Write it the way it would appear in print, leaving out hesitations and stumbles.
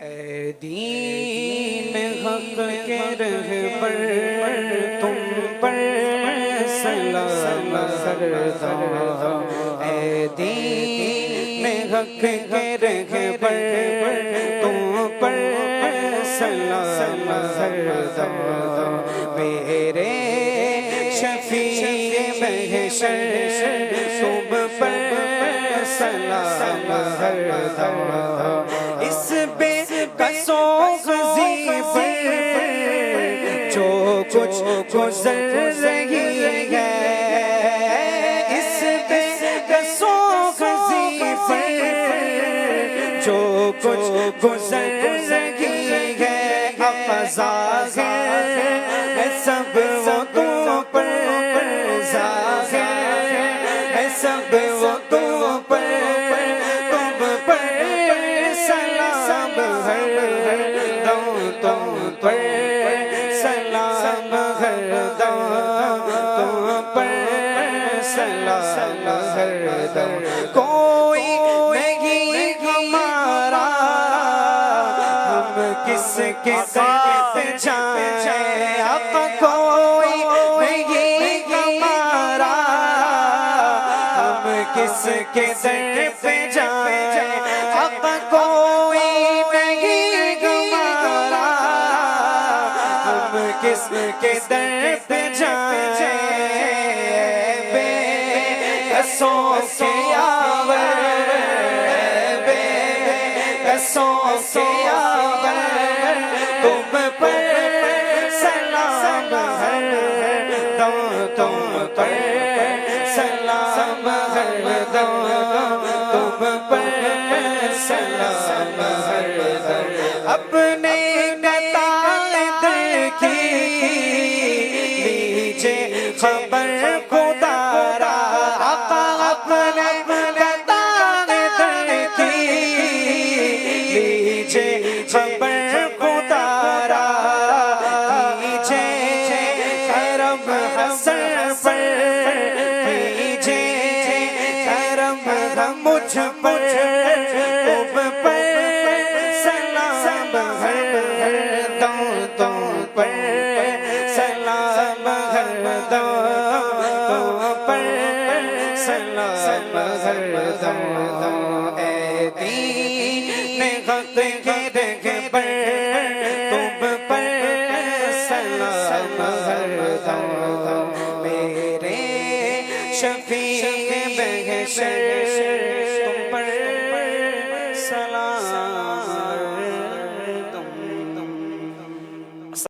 اے دین حق کے رہبر تم پر سلام سردار، اے دین حق کے رہبر تم پر سلام سردار، میرے شفیع محشر تم پر سلام سردار، اس بے قصوں غزی پر جو کچھ گزر رہی ہے، اس بے قصوں غزی پر جو کچھ گزر رہی ہے، قضا ہے سب وہ تم پر ظاہر ہے، سب وہ تم پر سلام ہر دم تم پر سلام ہر دم تم پر سلام ہر دم، کوئی نہیں ہمارا ہم کس کے ساتھ جائیں، اب کوئی نہیں ہمارا ہم کس کے در پہ جائیں، اب کوئی نہیں ہمارا ہم کس کے در پہ جائیں، بے قصوں کے یاور، بے قصوں کے یاور تم پر سلام ہر دم تم پر سلام ہر دم تم پر سلام ہر دم، اپنے قطائد کی لیجے خبر خدا را، آقا اپنے قطائد کی لیجے خبر خدا را، کیجے کرم حسن پر، کیجے کرم مجھ پر، تم پر سلام ہر دم تم پر سلام ہر دم تم پر سلام ہر دم، اے دین حق کے رہبر تم